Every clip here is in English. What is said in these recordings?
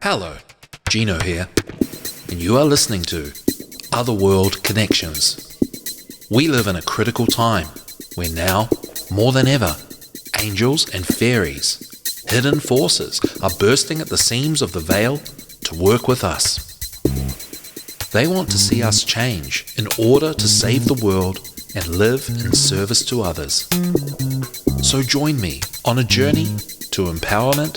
Hello, Gino here, and you are listening to Otherworld Connections. We live in a critical time where now, more than ever, angels and fairies, hidden forces, are bursting at the seams of the veil to work with us. They want to see us change in order to save the world and live in service to others. So join me on a journey to empowerment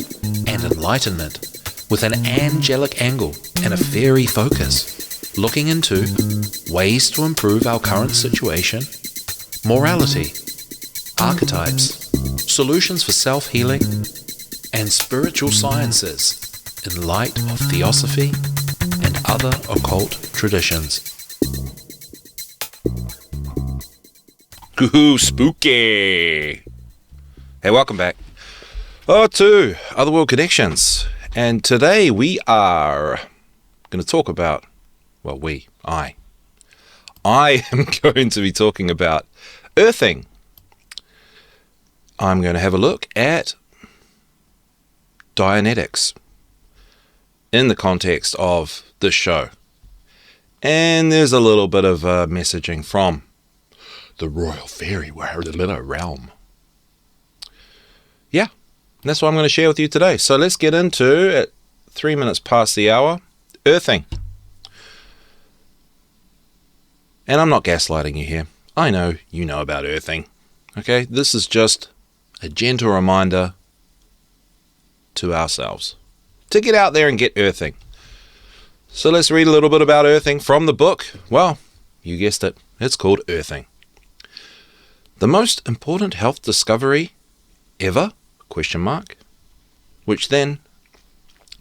and enlightenment with an angelic angle and a fairy focus, looking into ways to improve our current situation, morality, archetypes, solutions for self-healing, and spiritual sciences in light of theosophy and other occult traditions. Ooh, spooky! Hey, welcome back to Otherworld Connections. And today we are going to talk about, I am going to be talking about earthing. I'm going to have a look at Dianetics in the context of this show. And there's a little bit of messaging from the Royal Fairy realm. Yeah, that's what I'm going to share with you today. So let's get into, at 3 minutes past the hour, earthing. And I'm not gaslighting you here. I know you know about earthing. Okay, this is just a gentle reminder to ourselves to get out there and get earthing. So let's read a little bit about earthing from the book. Well, you guessed it. It's called Earthing. The most important health discovery ever? ? Which then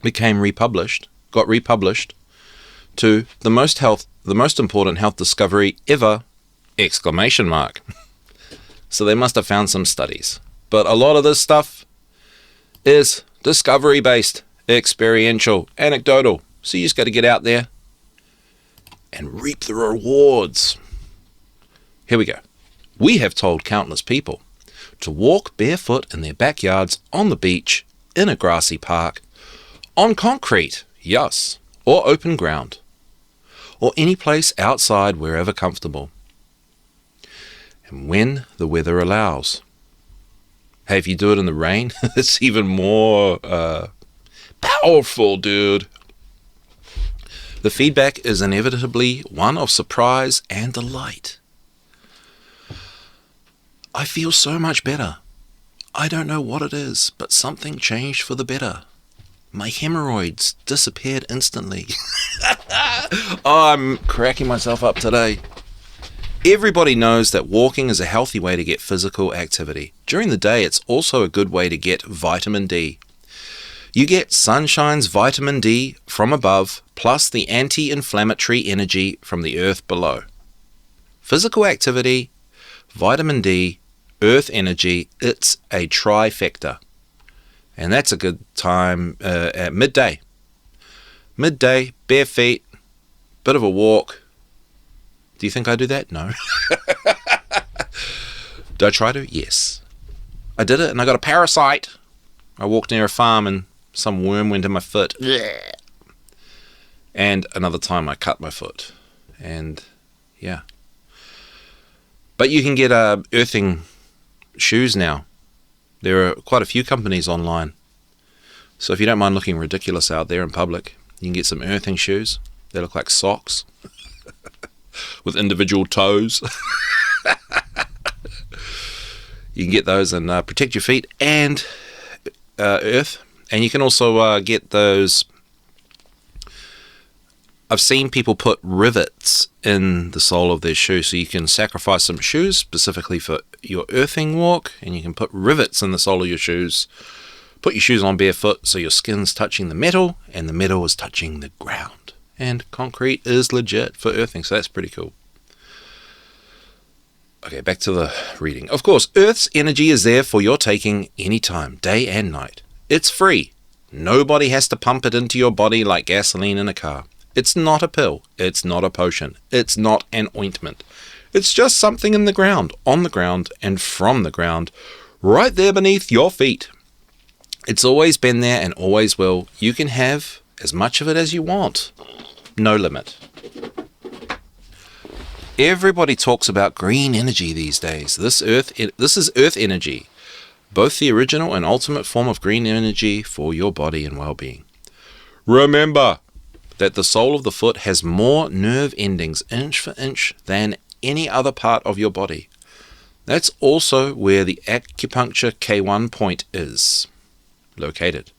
got republished to the most important health discovery ever! ! So they must have found some studies. But a lot of this stuff is discovery-based, experiential, anecdotal. So you just got to get out there and reap the rewards. Here we go. We have told countless people to walk barefoot in their backyards, on the beach, in a grassy park, on concrete, yes, or open ground, or any place outside wherever comfortable, and when the weather allows. Hey, if you do it in the rain, it's even more powerful, dude. The feedback is inevitably one of surprise and delight. I feel so much better. I don't know what it is, but something changed for the better. My hemorrhoids disappeared instantly. Oh, I'm cracking myself up today. Everybody knows that walking is a healthy way to get physical activity. During the day, it's also a good way to get vitamin D. You get sunshine's vitamin D from above, plus the anti-inflammatory energy from the earth below. Physical activity, vitamin D, earth energy, it's a trifecta. And that's a good time at midday. Midday, bare feet, bit of a walk. Do you think I do that? No. Do I try to? Yes. I did it and I got a parasite. I walked near a farm and some worm went in my foot. And another time I cut my foot. And yeah. But you can get earthing shoes now. There are quite a few companies online. So if you don't mind looking ridiculous out there in public, you can get some earthing shoes. They look like socks with individual toes. You can get those and protect your feet and earth. And you can also get those. I've seen people put rivets in the sole of their shoe, so you can sacrifice some shoes specifically for your earthing walk, and you can put rivets in the sole of your shoes. Put your shoes on barefoot so your skin's touching the metal, and the metal is touching the ground. And concrete is legit for earthing, so that's pretty cool. Okay, back to the reading. Of course, Earth's energy is there for your taking anytime, day and night. It's free. Nobody has to pump it into your body like gasoline in a car. It's not a pill. It's not a potion. It's not an ointment. It's just something in the ground, on the ground, and from the ground, right there beneath your feet. It's always been there and always will. You can have as much of it as you want. No limit. Everybody talks about green energy these days. This is earth energy, both the original and ultimate form of green energy for your body and well-being. Remember that the sole of the foot has more nerve endings inch for inch than any other part of your body. That's also where the acupuncture K1 point is located,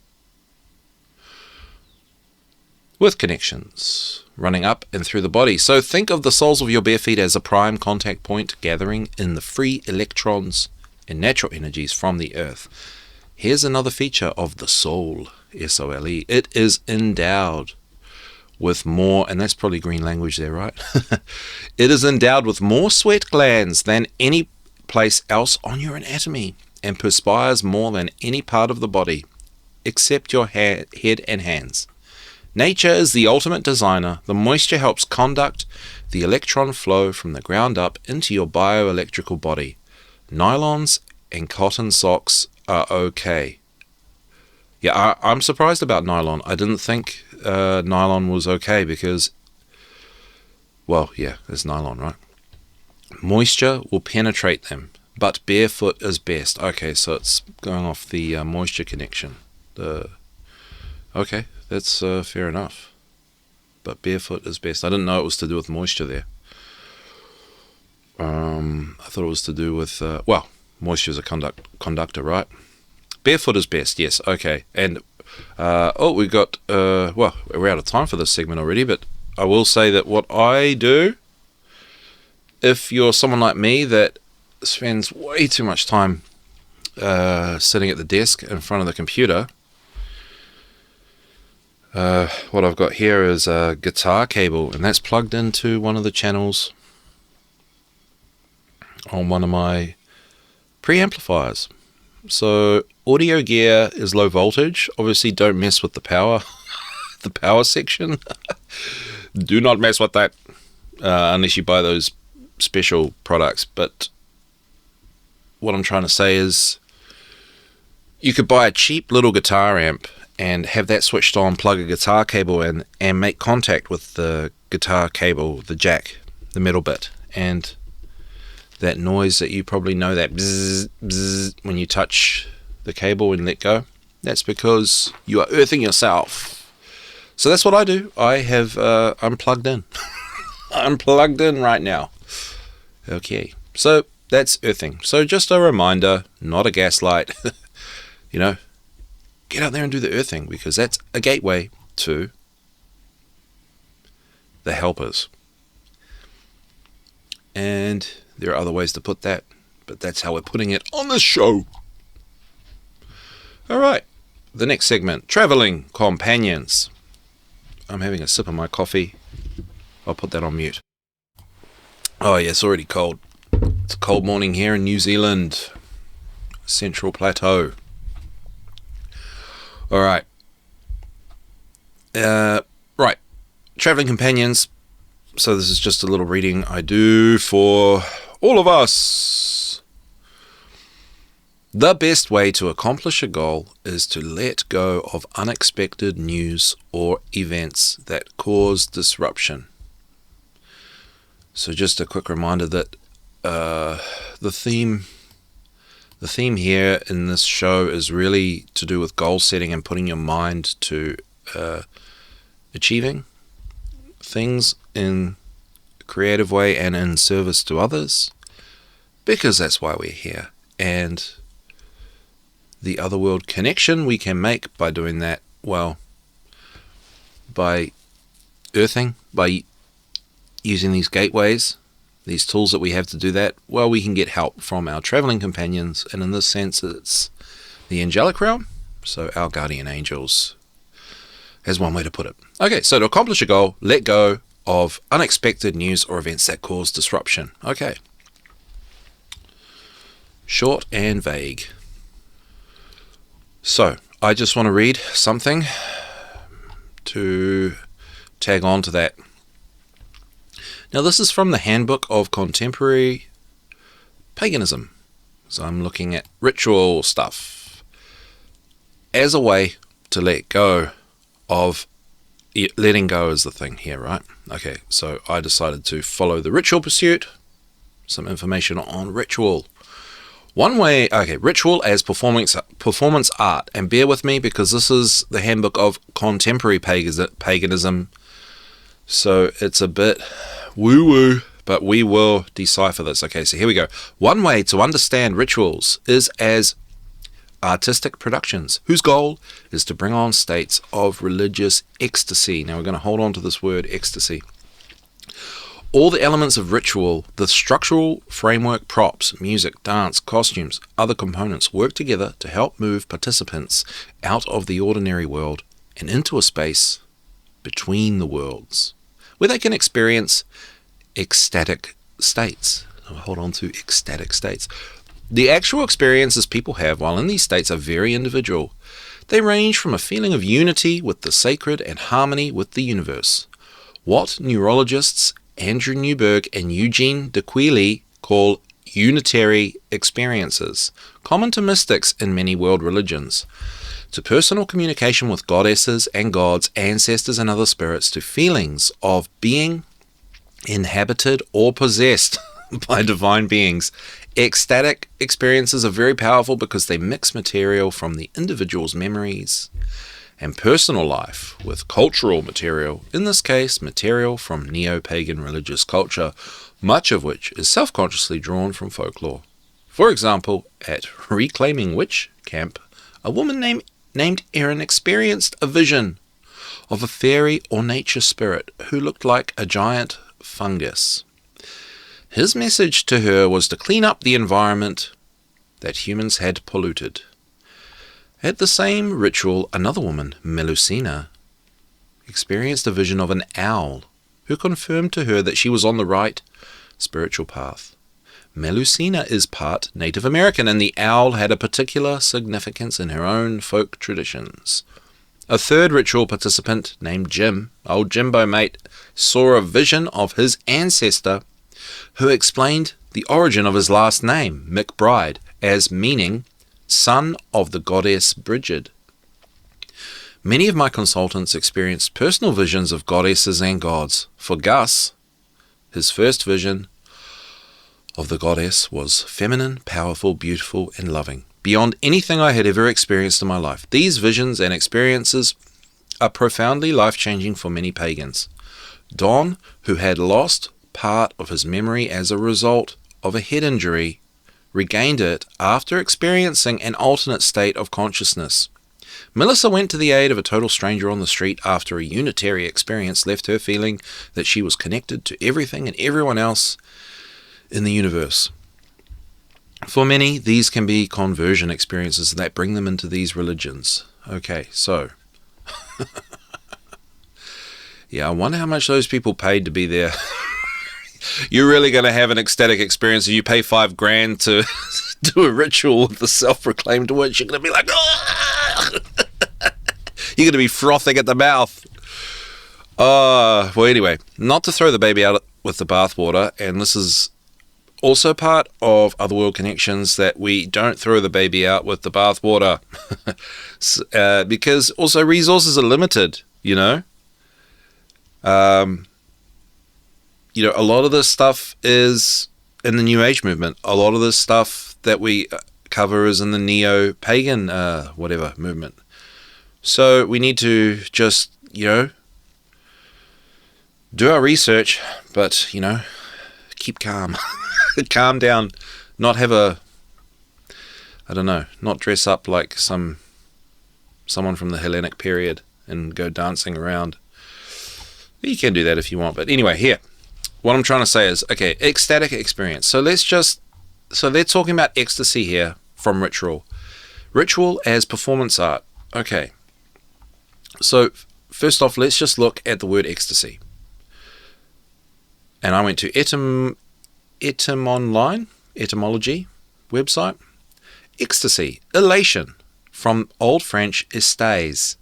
with connections running up and through the body. So think of the soles of your bare feet as a prime contact point gathering in the free electrons and natural energies from the earth. Here's another feature of the soul, S-O-L-E. It is endowed with more, and that's probably green language there, right? It is endowed with more sweat glands than any place else on your anatomy, and perspires more than any part of the body, except your head and hands. Nature is the ultimate designer. The moisture helps conduct the electron flow from the ground up into your bioelectrical body. Nylons and cotton socks are okay. Yeah, I'm surprised about nylon. I didn't think nylon was okay because, well, yeah, it's nylon, right? Moisture will penetrate them, but barefoot is best. Okay, so it's going off the moisture connection. Okay, that's fair enough. But barefoot is best. I didn't know it was to do with moisture there. I thought it was to do with, well, moisture is a conductor, right? Barefoot is best, yes, okay. And, we got, well, we're out of time for this segment already, but I will say that what I do, if you're someone like me that spends way too much time sitting at the desk in front of the computer, what I've got here is a guitar cable, and that's plugged into one of the channels on one of my preamplifiers. So audio gear is low voltage. Obviously don't mess with the power the power section. Do not mess with that unless you buy those special products. But what I'm trying to say is you could buy a cheap little guitar amp and have that switched on, plug a guitar cable in, and make contact with the guitar cable, the jack, the metal bit, and that noise that you probably know, that bzzz, bzzz, when you touch the cable and let go, that's because you are earthing yourself. So that's what I do. I have, I'm plugged in. I'm plugged in right now. Okay, so that's earthing. So just a reminder, not a gaslight. You know, get out there and do the earthing, because that's a gateway to the helpers. And there are other ways to put that, but that's how we're putting it on the show. All right, the next segment, traveling companions. I'm having a sip of my coffee. I'll put that on mute. Oh yeah, it's already cold. It's a cold morning here in New Zealand, Central Plateau. All right. Right, traveling companions. So this is just a little reading I do for all of us. The best way to accomplish a goal is to let go of unexpected news or events that cause disruption. So just a quick reminder that the theme here in this show is really to do with goal setting and putting your mind to achieving things in a creative way and in service to others, because that's why we're here. And the Otherworld connection we can make by doing that, well, by earthing, by using these gateways, these tools that we have to do that, well, we can get help from our traveling companions, and in this sense it's the angelic realm, so our guardian angels, as one way to put it. Okay, so to accomplish a goal, let go of unexpected news or events that cause disruption. Okay. Short and vague. So, I just want to read something to tag on to that. Now, this is from the Handbook of Contemporary Paganism. So I'm looking at ritual stuff as a way to let go of letting go is the thing here, right? Okay, so I decided to follow the ritual pursuit. Some information on ritual. One way, okay, ritual as performance art, and bear with me because this is the handbook of contemporary paganism, so it's a bit woo-woo, but we will decipher this. Okay, so here we go. One way to understand rituals is as artistic productions whose goal is to bring on states of religious ecstasy. Now we're going to hold on to this word ecstasy. All the elements of ritual, the structural framework, props, music, dance, costumes, other components work together to help move participants out of the ordinary world and into a space between the worlds where they can experience ecstatic states. I'll hold on to ecstatic states. The actual experiences people have while in these states are very individual. They range from a feeling of unity with the sacred and harmony with the universe. What neurologists Andrew Newberg and Eugene de Queely call unitary experiences, common to mystics in many world religions, to personal communication with goddesses and gods, ancestors and other spirits, to feelings of being inhabited or possessed by divine beings. Ecstatic experiences are very powerful because they mix material from the individual's memories and personal life with cultural material, in this case material from neo-pagan religious culture, much of which is self-consciously drawn from folklore. For example, at Reclaiming Witch Camp, a woman named Erin experienced a vision of a fairy or nature spirit who looked like a giant fungus. His message to her was to clean up the environment that humans had polluted. At the same ritual, another woman, Melusina, experienced a vision of an owl who confirmed to her that she was on the right spiritual path. Melusina is part Native American, and the owl had a particular significance in her own folk traditions. A third ritual participant named Jim, old Jimbo mate, saw a vision of his ancestor who explained the origin of his last name, McBride, as meaning son of the goddess Brigid. Many of my consultants experienced personal visions of goddesses and gods. For Gus, his first vision of the goddess was feminine, powerful, beautiful, and loving, beyond anything I had ever experienced in my life. These visions and experiences are profoundly life-changing for many pagans. Don, who had lost part of his memory as a result of a head injury, regained it after experiencing an alternate state of consciousness. Melissa went to the aid of a total stranger on the street after a unitary experience left her feeling that she was connected to everything and everyone else in the universe. For many, these can be conversion experiences that bring them into these religions. Okay, so yeah, I wonder how much those people paid to be there. You're really going to have an ecstatic experience if you pay $5,000 to do a ritual with the self-proclaimed witch. You're going to be like, ah! You're going to be frothing at the mouth. Well, anyway, not to throw the baby out with the bathwater, and this is also part of Otherworld Connections, that we don't throw the baby out with the bathwater, because also resources are limited, you know. A lot of this stuff is in the New Age movement. A lot of this stuff that we cover is in the neo-pagan movement. So we need to just, do our research, but, keep calm. Calm down. Not have not dress up like someone from the Hellenic period and go dancing around. You can do that if you want, but anyway, here. What I'm trying to say is, okay, ecstatic experience. So they're talking about ecstasy here from ritual. Ritual as performance art. Okay. So first off, let's just look at the word ecstasy. And I went to etymology website. Ecstasy, elation, from Old French extase.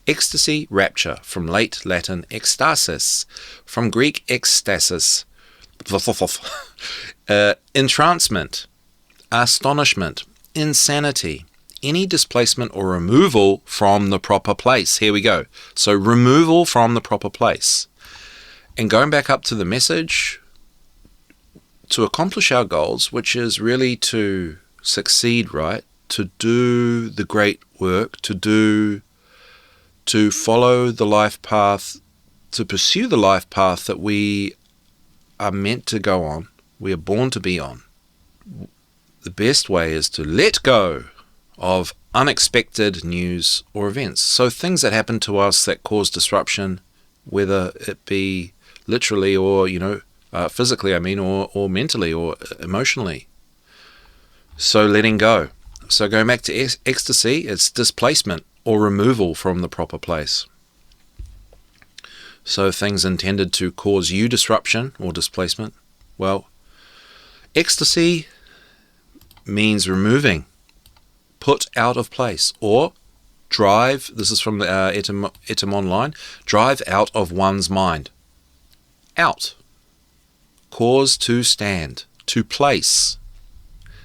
Ecstasy, rapture, from late Latin ecstasis, from Greek ekstasis, entrancement, astonishment, insanity, any displacement or removal from the proper place. Here we go. So removal from the proper place. And going back up to the message, to accomplish our goals, which is really to succeed, right? To do the great work, to follow the life path, to pursue the life path that we are meant to go on, we are born to be on. The best way is to let go of unexpected news or events. So things that happen to us that cause disruption, whether it be literally or, physically, or mentally or emotionally. So letting go. So going back to ecstasy, it's displacement or removal from the proper place. So things intended to cause you disruption or displacement. Well, ecstasy means removing, put out of place, or drive, this is from the Etym Online, drive out of one's mind. Out. Cause to stand, to place.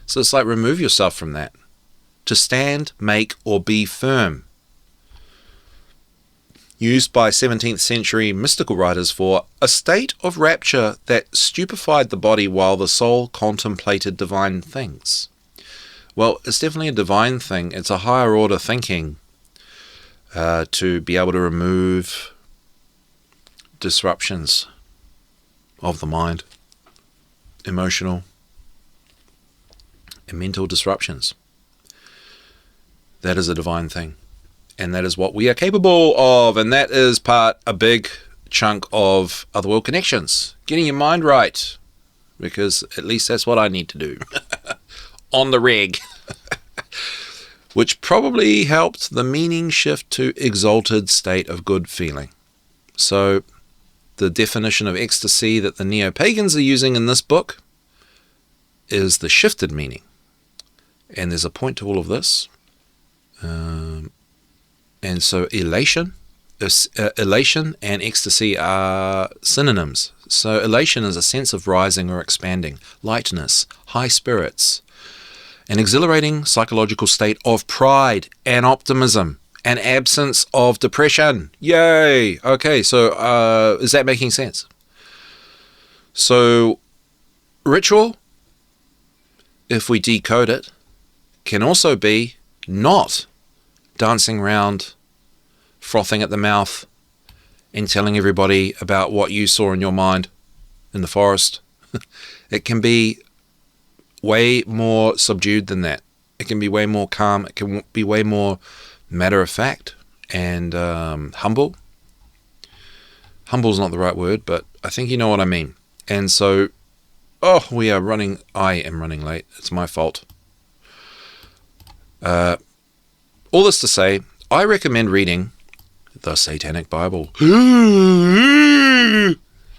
So it's like remove yourself from that. To stand, make, or be firm. Used by 17th century mystical writers for a state of rapture that stupefied the body while the soul contemplated divine things. Well, it's definitely a divine thing. It's a higher order thinking to be able to remove disruptions of the mind, emotional and mental disruptions. That is a divine thing. And that is what we are capable of. And that is a big chunk of Otherworld Connections. Getting your mind right. Because at least that's what I need to do. On the reg. Which probably helped the meaning shift to exalted state of good feeling. So the definition of ecstasy that the neo-pagans are using in this book is the shifted meaning. And there's a point to all of this. And so elation and ecstasy are synonyms. So elation is a sense of rising or expanding, lightness, high spirits, an exhilarating psychological state of pride and optimism, an absence of depression. Yay! Okay, so is that making sense? So ritual, if we decode it, can also be not dancing around, frothing at the mouth, and telling everybody about what you saw in your mind in the forest. It can be way more subdued than that. It can be way more calm. It can be way more matter of fact and humble. Humble's not the right word, but I think you know what I mean. And so, I am running late. It's my fault. All this to say, I recommend reading the Satanic Bible.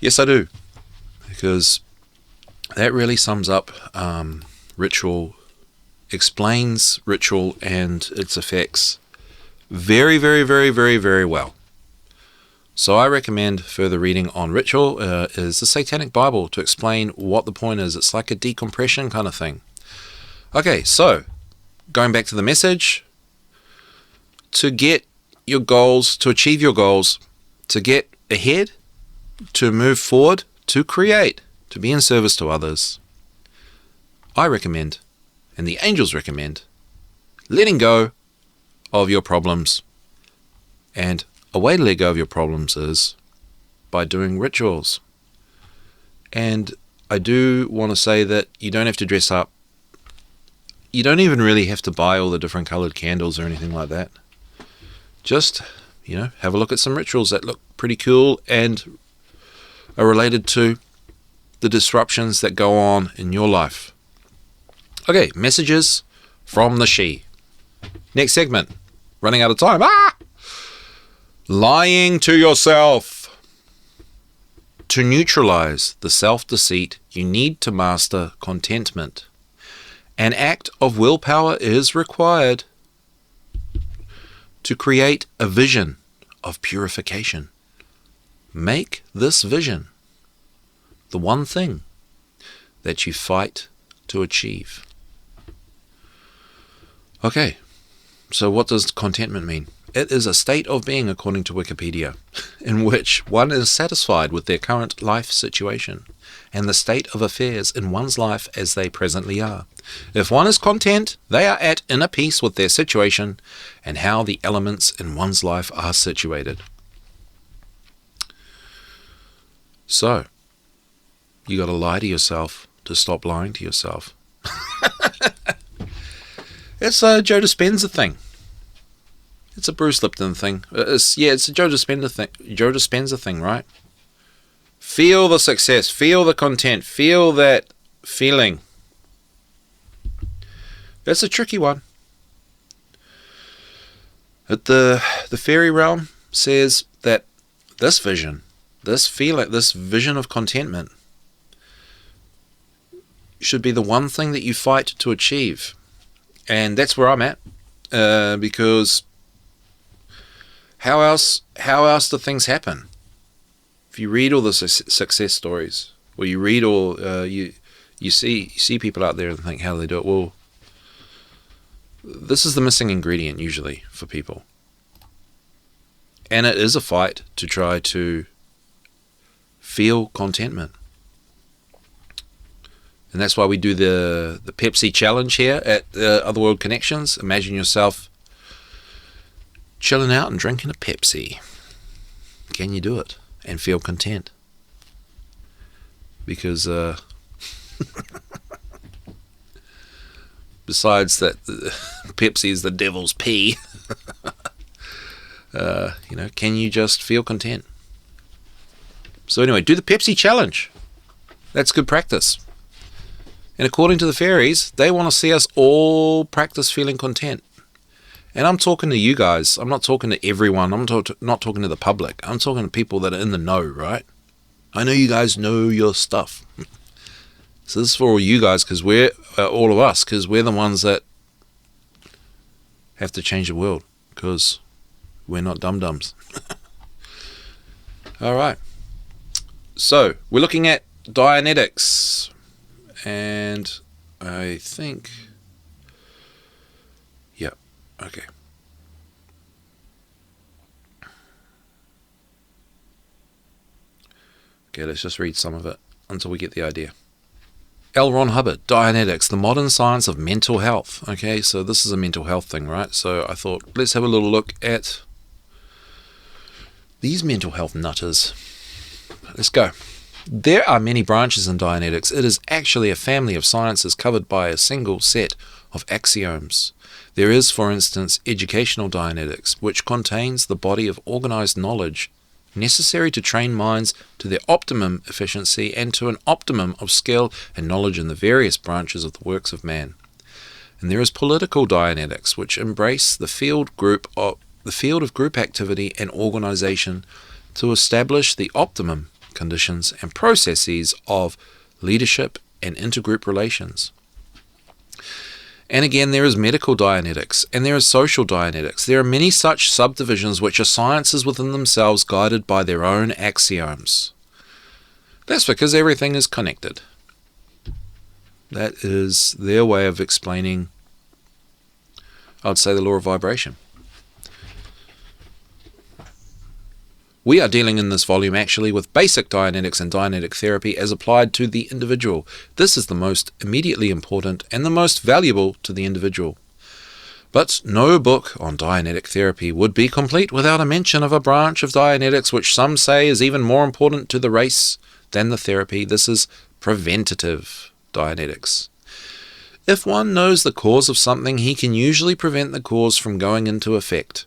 Yes, I do. Because that really sums up ritual, explains ritual and its effects very, very, very, very, very well. So I recommend further reading on ritual is the Satanic Bible to explain what the point is. It's like a decompression kind of thing. Okay, so going back to the message, to get your goals, to achieve your goals, to get ahead, to move forward, to create, to be in service to others, I recommend, and the angels recommend, letting go of your problems. And a way to let go of your problems is by doing rituals. And I do want to say that you don't have to dress up. You don't even really have to buy all the different colored candles or anything like that. Just, have a look at some rituals that look pretty cool and are related to the disruptions that go on in your life. Okay, messages from the she. Next segment. Running out of time. Lying to yourself. To neutralize the self-deceit, you need to master contentment. An act of willpower is required to create a vision of purification. Make this vision the one thing that you fight to achieve. Okay, So what does contentment mean? It is a state of being, according to Wikipedia, in which one is satisfied with their current life situation and the state of affairs in one's life as they presently are. If one is content, they are at inner peace with their situation and how the elements in one's life are situated. So, you got to lie to yourself to stop lying to yourself. It's a Joe Dispenza thing. It's a Bruce Lipton thing. It's a Joe Dispenza thing, right? Feel the success, feel the content, feel that feeling. That's a tricky one. The fairy realm says that this vision, this feeling, this vision of contentment should be the one thing that you fight to achieve. And that's where I'm at, because how else do things happen? If you read all the success stories, or you read all you see people out there and think, how do they do it? Well, this is the missing ingredient usually for people, and it is a fight to try to feel contentment. And that's why we do the Pepsi challenge here at Otherworld Connections. Imagine yourself chilling out and drinking a Pepsi. Can you do it and feel content? Because besides that, Pepsi is the devil's pee. Can you just feel content? So anyway, do the Pepsi challenge. That's good practice. And according to the fairies, they want to see us all practice feeling content. And I'm talking to you guys. I'm not talking to everyone. I'm not talking to the public. I'm talking to people that are in the know, right? I know you guys know your stuff. So this is for all you guys, because we're all of us, because we're the ones that have to change the world, because we're not dum-dums. All right. So we're looking at Dianetics. And I think, yeah, okay. Okay, let's just read some of it until we get the idea. L. Ron Hubbard, Dianetics, the modern science of mental health. Okay, so this is a mental health thing, right? So I thought, let's have a little look at these mental health nutters. Let's go. There are many branches in Dianetics. It is actually a family of sciences covered by a single set of axioms. There is, for instance, educational Dianetics, which contains the body of organized knowledge necessary to train minds to their optimum efficiency and to an optimum of skill and knowledge in the various branches of the works of man. And there is political Dianetics, which embrace the field of group activity and organization to establish the optimum conditions and processes of leadership and intergroup relations. And again, there is medical Dianetics, and there is social Dianetics. There are many such subdivisions which are sciences within themselves, guided by their own axioms. That's because everything is connected. That is their way of explaining, I'd say, the law of vibration. We are dealing in this volume actually with basic Dianetics and Dianetic therapy as applied to the individual. This is the most immediately important and the most valuable to the individual. But no book on Dianetic therapy would be complete without a mention of a branch of Dianetics which some say is even more important to the race than the therapy. This is preventative Dianetics. If one knows the cause of something, he can usually prevent the cause from going into effect.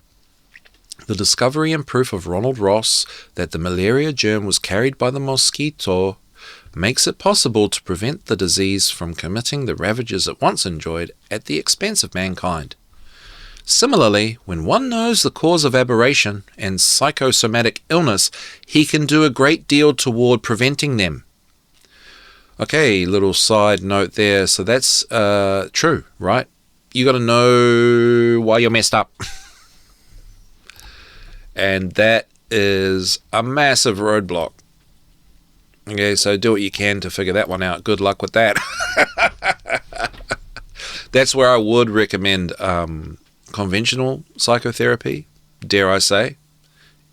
The discovery and proof of Ronald Ross that the malaria germ was carried by the mosquito makes it possible to prevent the disease from committing the ravages it once enjoyed at the expense of mankind. Similarly, when one knows the cause of aberration and psychosomatic illness, he can do a great deal toward preventing them. Okay, little side note there. So that's true, right? You got to know why you're messed up. And that is a massive roadblock. Okay, so do what you can to figure that one out. Good luck with that. That's where I would recommend conventional psychotherapy, dare I say,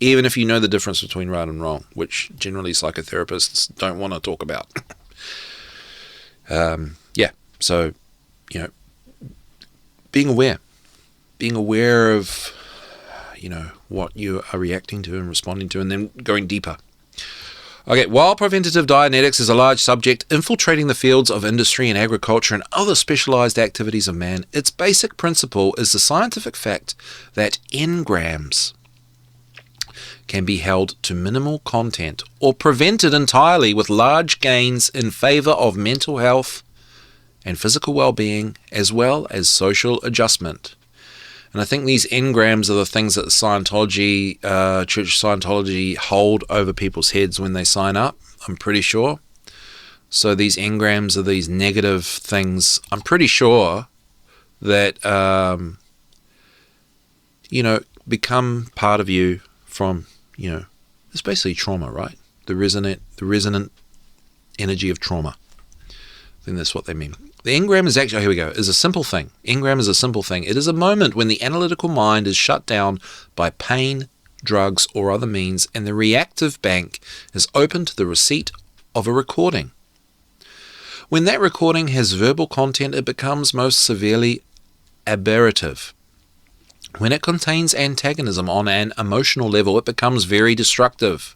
even if you know the difference between right and wrong, which generally psychotherapists don't want to talk about. So, being aware of, what you are reacting to and responding to, and then going deeper. Okay, while preventative Dianetics is a large subject infiltrating the fields of industry and agriculture and other specialized activities of man, its basic principle is the scientific fact that engrams can be held to minimal content or prevented entirely with large gains in favor of mental health and physical well-being, as well as social adjustment. And I think these engrams are the things that Scientology, Church Scientology, hold over people's heads when they sign up, I'm pretty sure. So these engrams are these negative things. I'm pretty sure that, become part of you from, it's basically trauma, right? The resonant energy of trauma. I think that's what they mean. The engram is actually, here we go, is a simple thing. Engram is a simple thing. It is a moment when the analytical mind is shut down by pain, drugs, or other means, and the reactive bank is open to the receipt of a recording. When that recording has verbal content, it becomes most severely aberrative. When it contains antagonism on an emotional level, it becomes very destructive.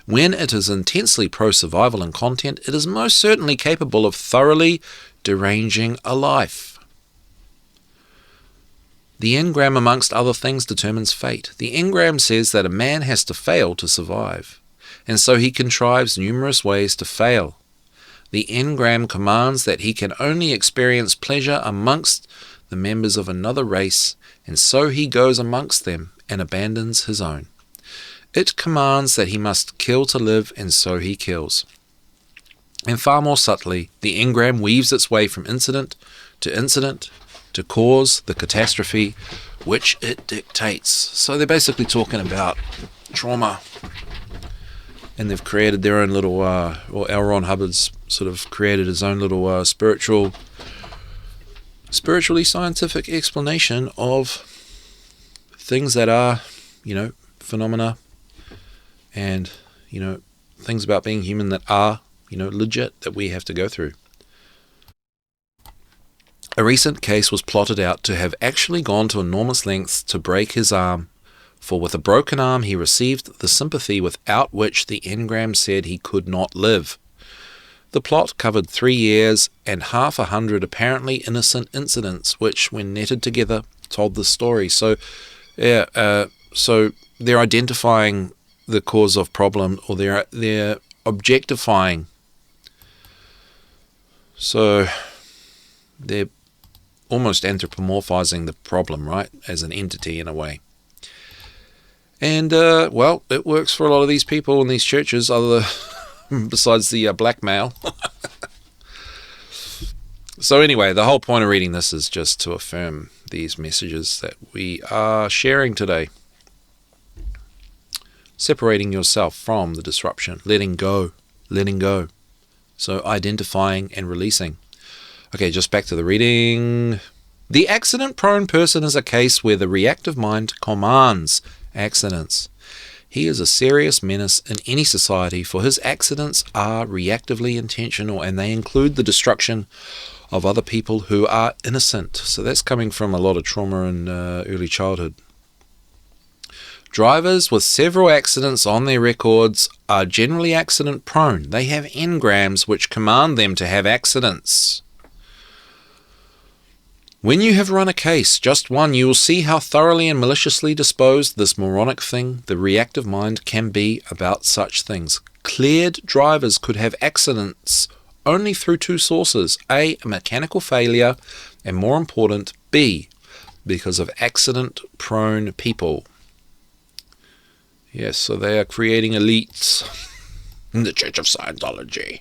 When it is intensely pro-survival in content, it is most certainly capable of thoroughly deranging a life. The engram, amongst other things, determines fate. The engram says that a man has to fail to survive, and so he contrives numerous ways to fail. The engram commands that he can only experience pleasure amongst the members of another race, and so he goes amongst them and abandons his own. It commands that he must kill to live, and so he kills. And far more subtly, the engram weaves its way from incident to cause the catastrophe which it dictates. So they're basically talking about trauma, and they've created their own little, L. Ron Hubbard's sort of created his own little spiritually scientific explanation of things that are, phenomena, and, things about being human that are, legit, that we have to go through. A recent case was plotted out to have actually gone to enormous lengths to break his arm, for with a broken arm he received the sympathy without which the engram said he could not live. The plot covered 3 years and 100 apparently innocent incidents, which, when netted together, told the story. So, so they're identifying the cause of problem, or they're objectifying. So they're almost anthropomorphizing the problem, right, as an entity in a way. And it works for a lot of these people in these churches, besides the blackmail. So anyway, the whole point of reading this is just to affirm these messages that we are sharing today. Separating yourself from the disruption, letting go. So identifying and releasing. Okay, just back to the reading. The accident-prone person is a case where the reactive mind commands accidents. He is a serious menace in any society, for his accidents are reactively intentional, and they include the destruction of other people who are innocent. So that's coming from a lot of trauma in early childhood. Drivers with several accidents on their records are generally accident-prone. They have engrams which command them to have accidents. When you have run a case, just one, you will see how thoroughly and maliciously disposed this moronic thing, the reactive mind, can be about such things. Cleared drivers could have accidents only through two sources: A, a mechanical failure, and more important, B, because of accident-prone people. Yes, so they are creating elites in the Church of Scientology.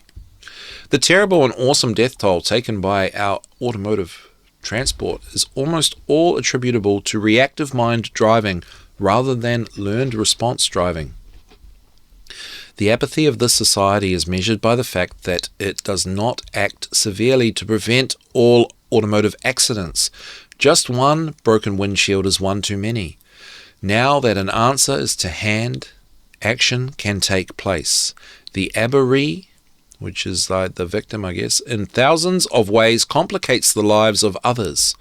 The terrible and awesome death toll taken by our automotive transport is almost all attributable to reactive mind driving rather than learned response driving. The apathy of this society is measured by the fact that it does not act severely to prevent all automotive accidents. Just one broken windshield is one too many. Now that an answer is to hand, action can take place. The aberree, which is like the victim, I guess, in thousands of ways complicates the lives of others.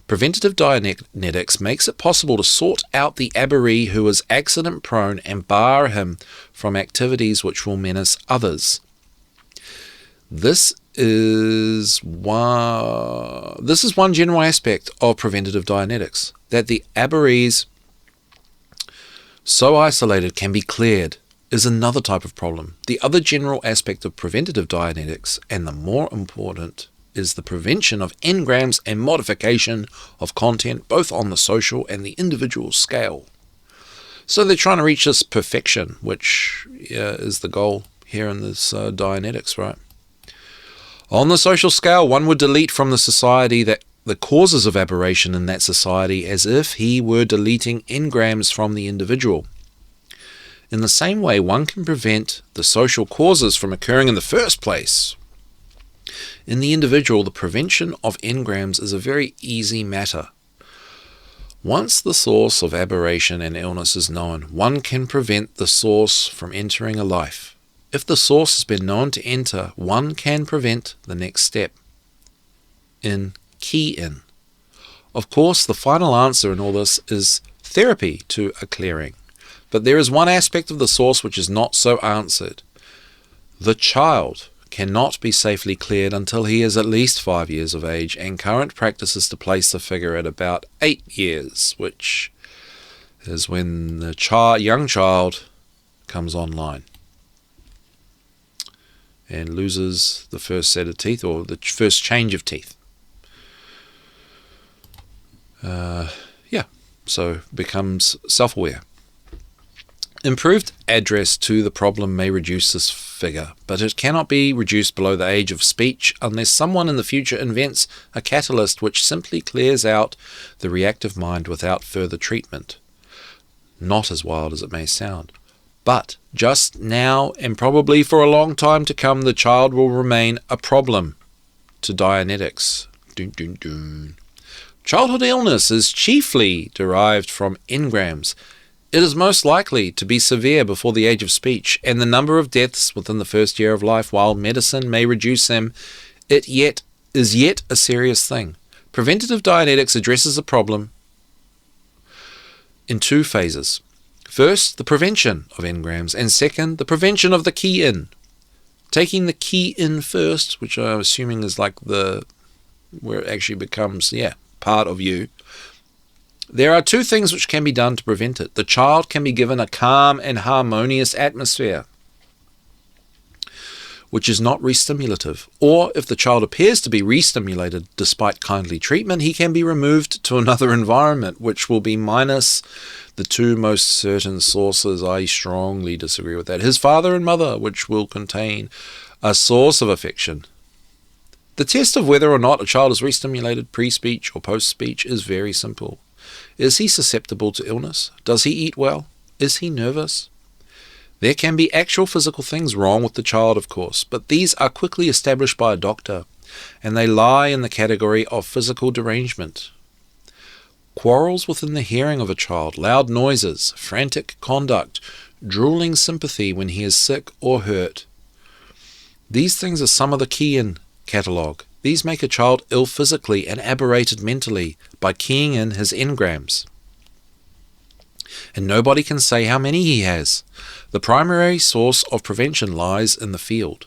Preventative Dianetics makes it possible to sort out the aberree who is accident-prone and bar him from activities which will menace others. This is one general aspect of preventative Dianetics, that the aberrees so isolated can be cleared is another type of problem. The other general aspect of preventative Dianetics, and the more important, is the prevention of engrams and modification of content, both on the social and the individual scale. So they're trying to reach this perfection, which is the goal here in this Dianetics, right? On the social scale, one would delete from the society that the causes of aberration in that society as if he were deleting engrams from the individual. In the same way, one can prevent the social causes from occurring in the first place. In the individual, the prevention of engrams is a very easy matter. Once the source of aberration and illness is known, one can prevent the source from entering a life. If the source has been known to enter, one can prevent the next step. Key in. Of course, the final answer in all this is therapy to a clearing. But there is one aspect of the source which is not so answered. The child cannot be safely cleared until he is at least 5 years of age, and current practice is to place the figure at about 8 years, which is when the young child comes online and loses the first set of teeth, or the first change of teeth. So becomes self-aware. Improved address to the problem may reduce this figure, but it cannot be reduced below the age of speech unless someone in the future invents a catalyst which simply clears out the reactive mind without further treatment. Not as wild as it may sound. But just now, and probably for a long time to come, the child will remain a problem to Dianetics. Dun, dun, dun. Childhood illness is chiefly derived from engrams. It is most likely to be severe before the age of speech, and the number of deaths within the first year of life, while medicine may reduce them, is yet a serious thing. Preventative Dianetics addresses the problem in two phases. First, the prevention of engrams, and second, the prevention of the key in. Taking the key in first, which I'm assuming is like where it actually becomes, part of you. There are two things which can be done to prevent it. The child can be given a calm and harmonious atmosphere, which is not re-stimulative. Or if the child appears to be re-stimulated despite kindly treatment, he can be removed to another environment, which will be minus the two most certain sources. I strongly disagree with that. His father and mother, which will contain a source of affection. The test of whether or not a child is re-stimulated pre-speech or post-speech is very simple. Is he susceptible to illness? Does he eat well? Is he nervous? There can be actual physical things wrong with the child, of course, but these are quickly established by a doctor, and they lie in the category of physical derangement. Quarrels within the hearing of a child, loud noises, frantic conduct, drooling sympathy when he is sick or hurt. These things are some of the key-in catalogue. These make a child ill physically and aberrated mentally by keying in his engrams. And nobody can say how many he has. The primary source of prevention lies in the field,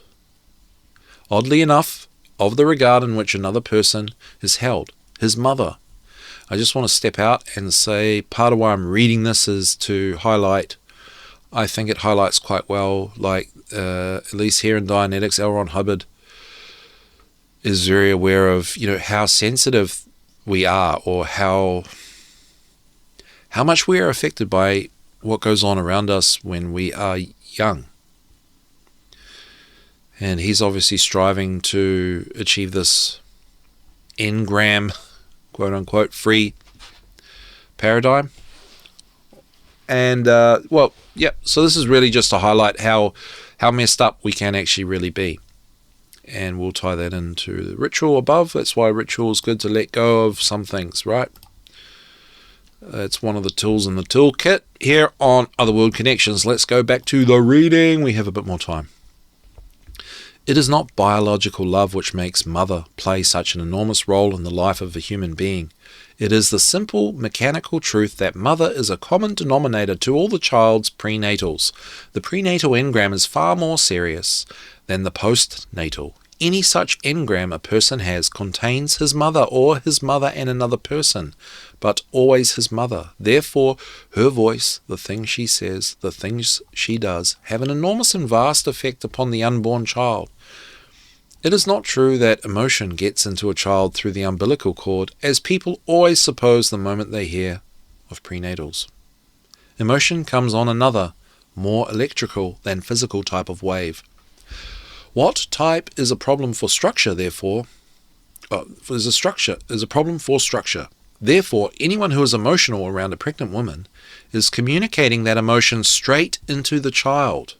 oddly enough, of the regard in which another person is held, his mother. I just want to step out and say part of why I'm reading this is to highlight, I think it highlights quite well, at least here in Dianetics, L. Ron Hubbard is very aware of, how sensitive we are, or how much we are affected by what goes on around us when we are young. And he's obviously striving to achieve this engram, quote unquote, free paradigm. And, so this is really just to highlight how messed up we can actually really be. And we'll tie that into the ritual above. That's why ritual is good, to let go of some things, right? It's one of the tools in the toolkit here on Otherworld Connections. Let's go back to the reading. We have a bit more time. It is not biological love which makes mother play such an enormous role in the life of a human being. It is the simple mechanical truth that mother is a common denominator to all the child's prenatals. The prenatal engram is far more serious than the postnatal. Any such engram a person has contains his mother or his mother and another person, but always his mother. Therefore, her voice, the things she says, the things she does, have an enormous and vast effect upon the unborn child. It is not true that emotion gets into a child through the umbilical cord, as people always suppose the moment they hear of prenatals. Emotion comes on another, more electrical than physical type of wave. What type is a problem for structure, therefore? Is a problem for structure. Therefore, anyone who is emotional around a pregnant woman is communicating that emotion straight into the child.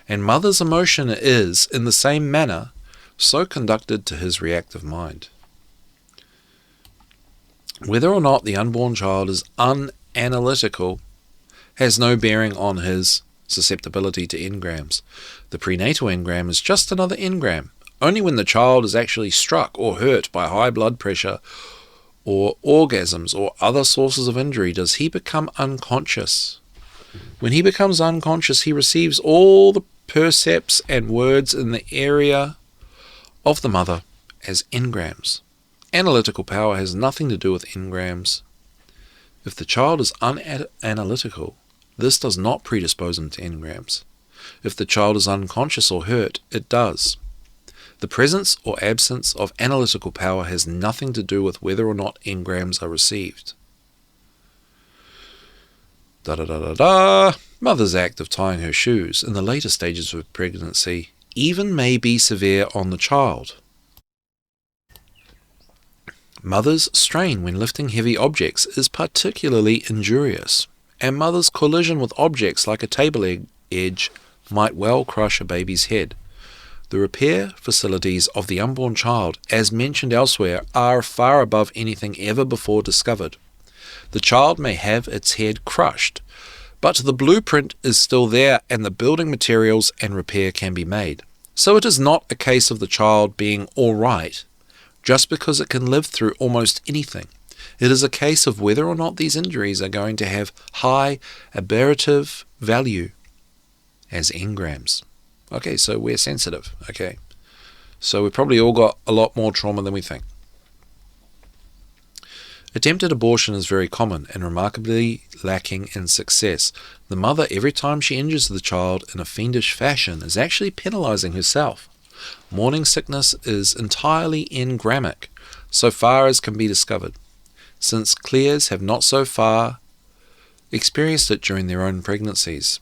And mother's emotion is, in the same manner, so conducted to his reactive mind. Whether or not the unborn child is unanalytical has no bearing on his susceptibility to engrams. The prenatal engram is just another engram. Only when the child is actually struck or hurt by high blood pressure or orgasms or other sources of injury does he become unconscious. When he becomes unconscious, he receives all the percepts and words in the area of the mother as engrams. Analytical power has nothing to do with engrams. If the child is unanalytical, this does not predispose him to engrams. If the child is unconscious or hurt, it does. The presence or absence of analytical power has nothing to do with whether or not engrams are received. Mother's act of tying her shoes in the later stages of pregnancy even may be severe on the child. Mother's strain when lifting heavy objects is particularly injurious, and mother's collision with objects like a table edge might well crush a baby's head. The repair facilities of the unborn child, as mentioned elsewhere, are far above anything ever before discovered. The child may have its head crushed, but the blueprint is still there and the building materials and repair can be made. So it is not a case of the child being all right just because it can live through almost anything. It is a case of whether or not these injuries are going to have high aberrative value as engrams. Okay, so we're sensitive. Okay, so we've probably all got a lot more trauma than we think. Attempted abortion is very common and remarkably lacking in success. The mother, every time she injures the child in a fiendish fashion, is actually penalizing herself. Morning sickness is entirely engramic, so far as can be discovered, since Clares have not so far experienced it during their own pregnancies.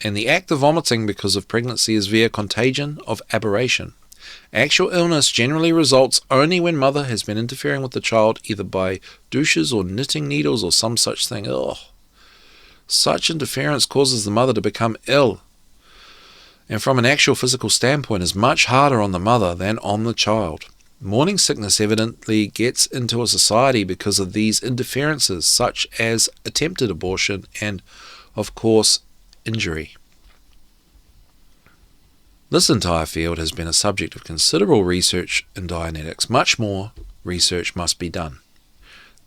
And the act of vomiting because of pregnancy is via contagion of aberration. Actual illness generally results only when mother has been interfering with the child either by douches or knitting needles or some such thing. Ugh. Such interference causes the mother to become ill, and from an actual physical standpoint is much harder on the mother than on the child. Morning sickness evidently gets into a society because of these interferences, such as attempted abortion and, of course, injury. This entire field has been a subject of considerable research in Dianetics. Much more research must be done.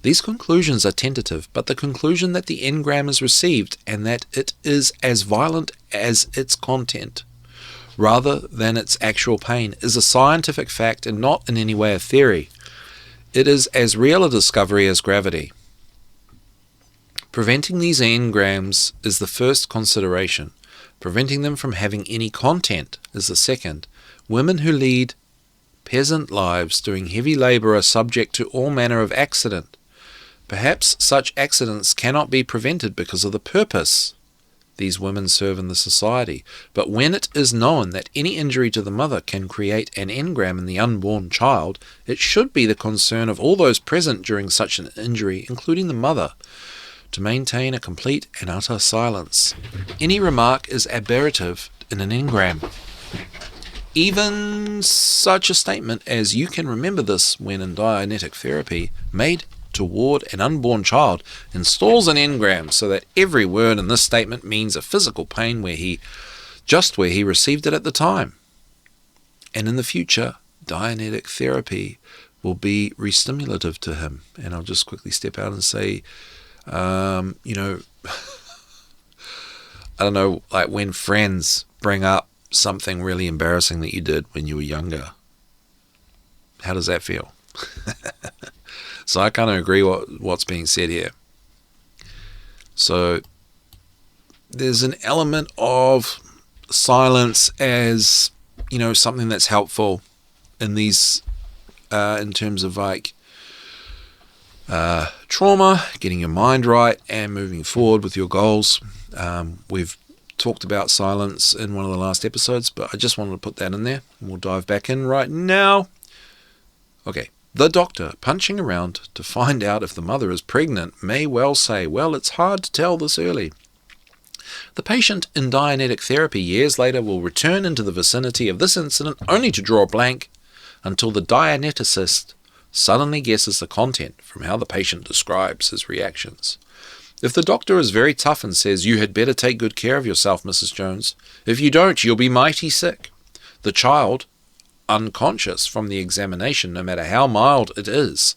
These conclusions are tentative, but the conclusion that the engram is received and that it is as violent as its content, rather than its actual pain, is a scientific fact and not in any way a theory. It is as real a discovery as gravity. Preventing these engrams is the first consideration. Preventing them from having any content is the second. Women who lead peasant lives doing heavy labor are subject to all manner of accident. Perhaps such accidents cannot be prevented because of the purpose these women serve in the society. But when it is known that any injury to the mother can create an engram in the unborn child, it should be the concern of all those present during such an injury, including the mother, to maintain a complete and utter silence. Any remark is aberrative in an engram. Even such a statement as "you can remember this when in Dianetic therapy" made toward an unborn child installs an engram so that every word in this statement means a physical pain where he received it at the time. And in the future, Dianetic therapy will be re-stimulative to him. And I'll just quickly step out and say, I don't know, like when friends bring up something really embarrassing that you did when you were younger. How does that feel? So I kind of agree what's being said here. So there's an element of silence as, something that's helpful in these, in terms of like trauma, getting your mind right and moving forward with your goals. We've talked about silence in one of the last episodes, but I just wanted to put that in there, and we'll dive back in right now. Okay, the doctor punching around to find out if the mother is pregnant may well say, well, it's hard to tell this early. The patient in Dianetic therapy years later will return into the vicinity of this incident only to draw a blank until the Dianeticist suddenly guesses the content from how the patient describes his reactions. If the doctor is very tough and says, "You had better take good care of yourself, Mrs. Jones. If you don't, you'll be mighty sick," the child, unconscious from the examination, no matter how mild it is,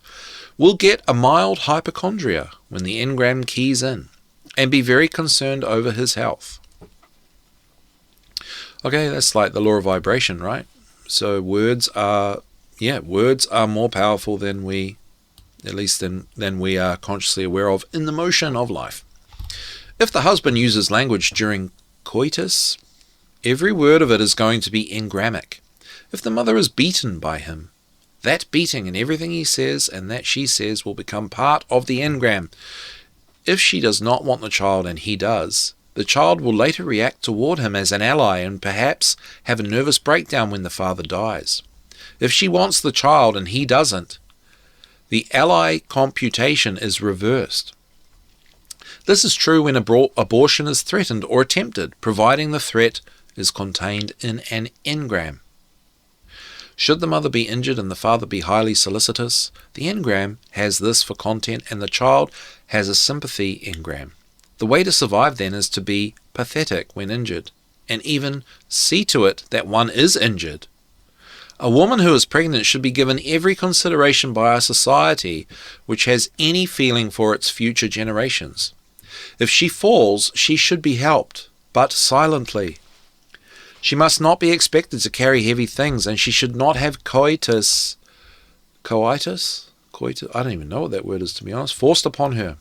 will get a mild hypochondria when the engram keys in and be very concerned over his health. Okay, that's like the law of vibration, right? So words are more powerful than we are consciously aware of in the motion of life. If the husband uses language during coitus, every word of it is going to be engrammic. If the mother is beaten by him, that beating and everything he says and that she says will become part of the engram. If she does not want the child and he does, the child will later react toward him as an ally and perhaps have a nervous breakdown when the father dies. If she wants the child and he doesn't, the ally computation is reversed. This is true when abortion is threatened or attempted, providing the threat is contained in an engram. Should the mother be injured and the father be highly solicitous, the engram has this for content and the child has a sympathy engram. The way to survive then is to be pathetic when injured, and even see to it that one is injured. A woman who is pregnant should be given every consideration by our society which has any feeling for its future generations. If she falls, she should be helped, but silently. She must not be expected to carry heavy things, and she should not have coitus, I don't even know what that word is, to be honest, forced upon her.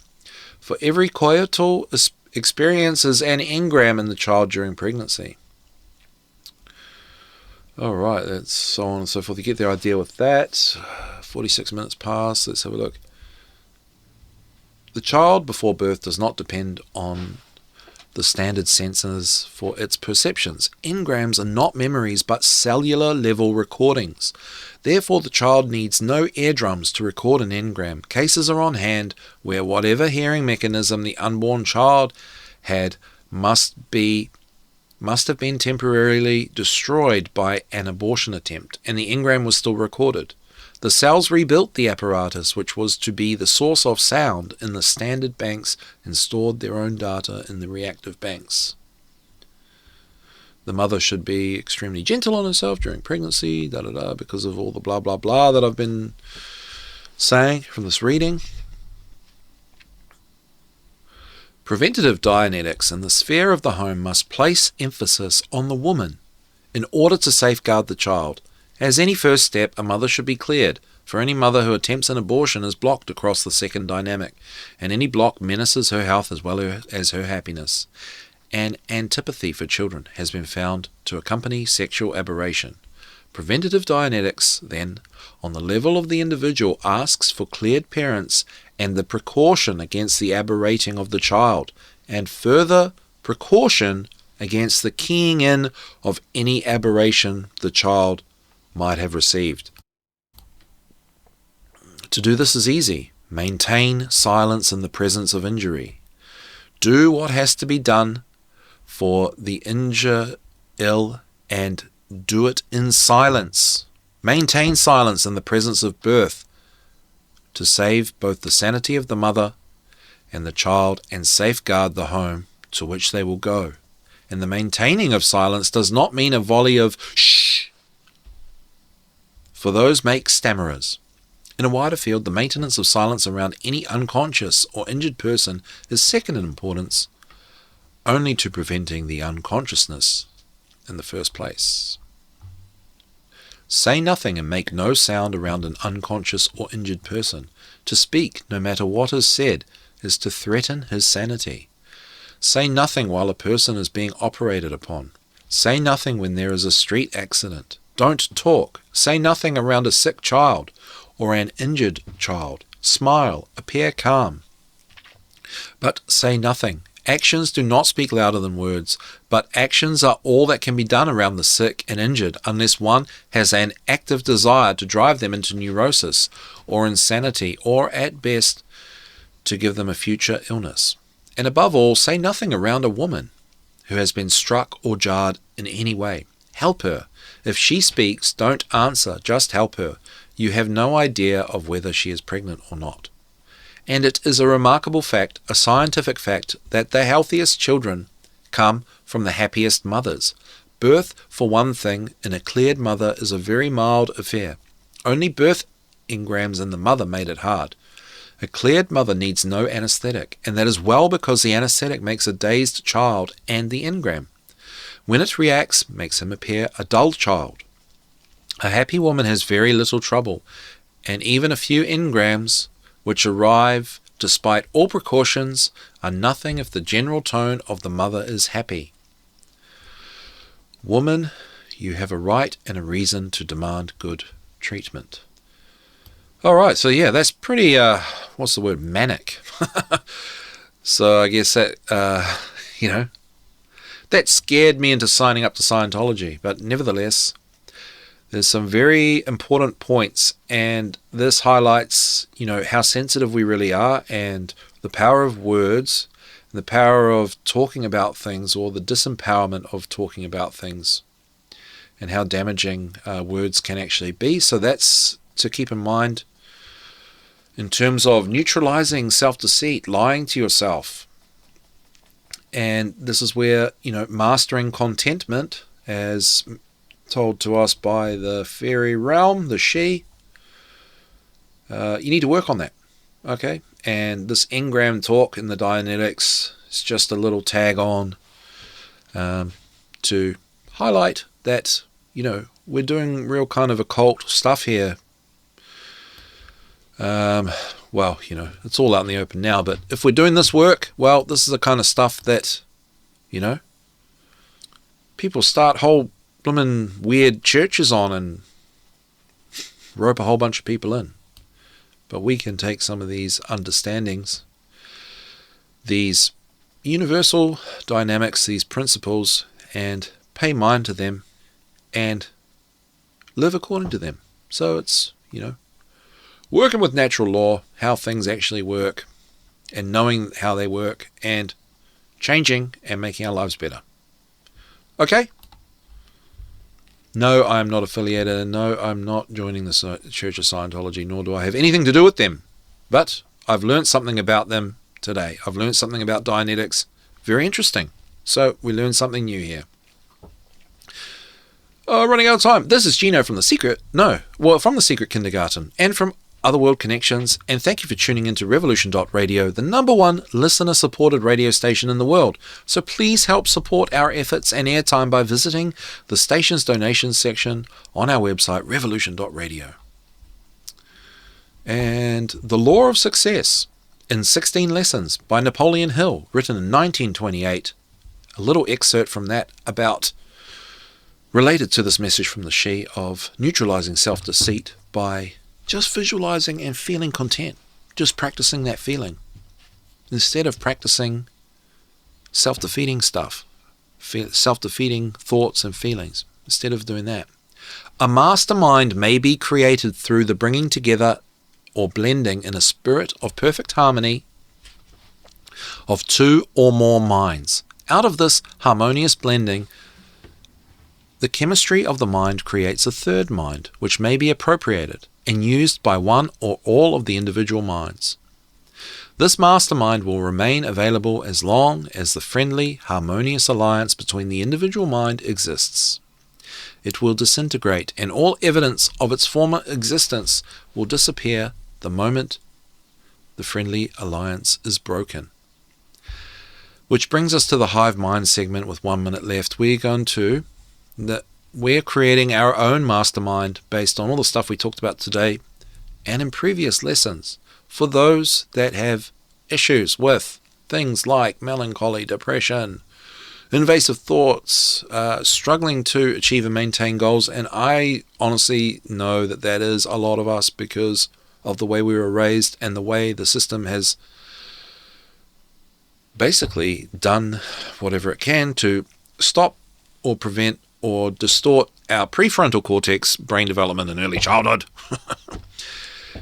For every coital experience is an engram in the child during pregnancy. All right, that's so on and so forth. You get the idea with that. 46 minutes past. Let's have a look. The child before birth does not depend on the standard senses for its perceptions. Engrams are not memories but cellular level recordings. Therefore, the child needs no eardrums to record an engram. Cases are on hand where whatever hearing mechanism the unborn child had must have been temporarily destroyed by an abortion attempt, and the engram was still recorded. The cells rebuilt the apparatus which was to be the source of sound in the standard banks and stored their own data in the reactive banks. The mother should be extremely gentle on herself during pregnancy, because of all the blah blah blah that I've been saying from this reading. Preventative Dianetics in the sphere of the home must place emphasis on the woman in order to safeguard the child. As any first step, a mother should be cleared, for any mother who attempts an abortion is blocked across the second dynamic, and any block menaces her health as well as her happiness. An antipathy for children has been found to accompany sexual aberration. Preventative Dianetics, then, on the level of the individual, asks for cleared parents and the precaution against the aberrating of the child, and further precaution against the keying in of any aberration the child might have received. To do this is easy. Maintain silence in the presence of injury. Do what has to be done for the injure ill and do it in silence. Maintain silence in the presence of birth to save both the sanity of the mother and the child and safeguard the home to which they will go. And the maintaining of silence does not mean a volley of shh, for those make stammerers. In a wider field, the maintenance of silence around any unconscious or injured person is second in importance, only to preventing the unconsciousness in the first place. Say nothing and make no sound around an unconscious or injured person. To speak, no matter what is said, is to threaten his sanity. Say nothing while a person is being operated upon. Say nothing when there is a street accident. Don't talk. Say nothing around a sick child or an injured child. Smile. Appear calm. But say nothing. Actions do not speak louder than words, but actions are all that can be done around the sick and injured unless one has an active desire to drive them into neurosis or insanity, or at best to give them a future illness. And above all, say nothing around a woman who has been struck or jarred in any way. Help her. If she speaks, don't answer, just help her. You have no idea of whether she is pregnant or not. And it is a remarkable fact, a scientific fact, that the healthiest children come from the happiest mothers. Birth, for one thing, in a cleared mother is a very mild affair. Only birth engrams in the mother made it hard. A cleared mother needs no anesthetic, and that is well because the anesthetic makes a dazed child and the engram. When it reacts, makes him appear a dull child. A happy woman has very little trouble, and even a few engrams, which arrive despite all precautions, are nothing if the general tone of the mother is happy. Woman, you have a right and a reason to demand good treatment. All right, so yeah, that's pretty, manic. So I guess that, that scared me into signing up to Scientology, but nevertheless, there's some very important points, and this highlights, how sensitive we really are, and the power of words, and the power of talking about things, or the disempowerment of talking about things, and how damaging words can actually be. So that's to keep in mind in terms of neutralizing self-deceit, lying to yourself. And this is where, mastering contentment, as told to us by the fairy realm, the she, you need to work on that, okay? And this engram talk in the Dianetics is just a little tag on to highlight that, we're doing real kind of occult stuff here. It's all out in the open now, but if we're doing this work, well, this is the kind of stuff that, people start whole blooming weird churches on and rope a whole bunch of people in. But we can take some of these understandings, these universal dynamics, these principles, and pay mind to them and live according to them. So it's, working with natural law, how things actually work, and knowing how they work, and changing and making our lives better. Okay? No, I'm not affiliated. No, I'm not joining the Church of Scientology, nor do I have anything to do with them. But I've learned something about them today. I've learned something about Dianetics. Very interesting. So we learned something new here. Running out of time. This is Gino from the Secret Kindergarten, and from Otherworld Connections, and thank you for tuning into Revolution.radio, the #1 listener-supported radio station in the world. So please help support our efforts and airtime by visiting the station's donations section on our website, Revolution.radio. And The Law of Success in 16 Lessons by Napoleon Hill, written in 1928. A little excerpt from that related to this message from the she of neutralizing self-deceit by just visualizing and feeling content, just practicing that feeling, instead of practicing self-defeating stuff, self-defeating thoughts and feelings, instead of doing that. A mastermind may be created through the bringing together or blending in a spirit of perfect harmony of two or more minds. Out of this harmonious blending, the chemistry of the mind creates a third mind, which may be appropriated and used by one or all of the individual minds. This mastermind will remain available as long as the friendly, harmonious alliance between the individual mind exists. It will disintegrate, and all evidence of its former existence will disappear the moment the friendly alliance is broken. Which brings us to the hive mind segment with 1 minute left. We're creating our own mastermind based on all the stuff we talked about today and in previous lessons for those that have issues with things like melancholy, depression, invasive thoughts, struggling to achieve and maintain goals. And I honestly know that is a lot of us because of the way we were raised and the way the system has basically done whatever it can to stop or prevent or distort our prefrontal cortex brain development in early childhood,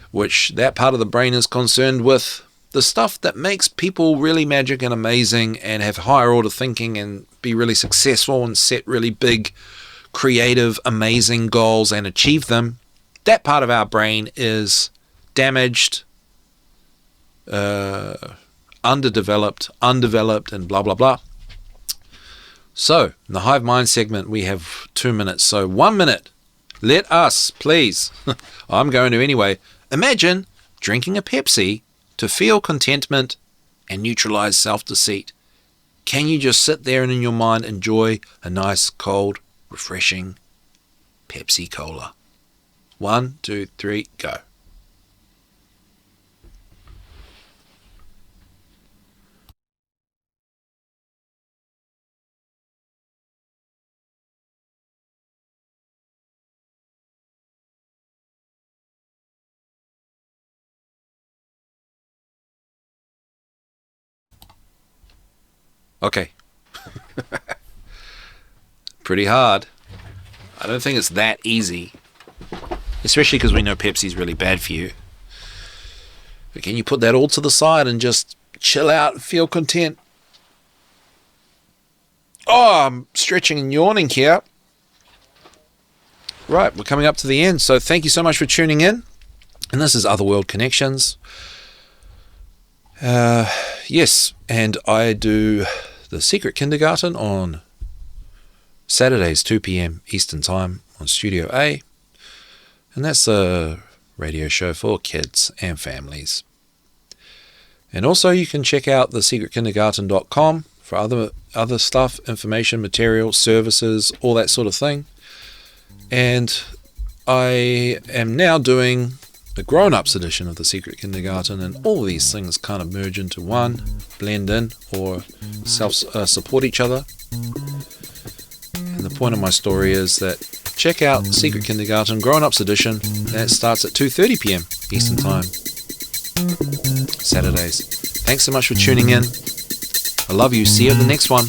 which that part of the brain is concerned with the stuff that makes people really magic and amazing and have higher order thinking and be really successful and set really big, creative, amazing goals and achieve them. That part of our brain is damaged, undeveloped, and blah, blah, blah. So, in the hive mind segment, we have 2 minutes. So 1 minute, let us, please, I'm going to anyway, imagine drinking a Pepsi to feel contentment and neutralize self-deceit. Can you just sit there and in your mind enjoy a nice, cold, refreshing Pepsi Cola? 1, 2, 3, go. Okay. Pretty hard. I don't think it's that easy. Especially because we know Pepsi's really bad for you. But can you put that all to the side and just chill out and feel content? Oh, I'm stretching and yawning here. Right, we're coming up to the end. So thank you so much for tuning in. And this is Otherworld Connections. Yes, and I do the Secret Kindergarten on Saturdays, 2 p.m. Eastern Time on Studio A. And that's a radio show for kids and families. And also you can check out thesecretkindergarten.com for other stuff, information, material, services, all that sort of thing. And I am now doing the grown-ups edition of the Secret Kindergarten, and all these things kind of merge into one, blend in, or support each other. And the point of my story is that check out Secret Kindergarten Grown-ups edition. That starts at 2:30 p.m. Eastern Time, Saturdays. Thanks so much for tuning in. I love you. See you at the next one.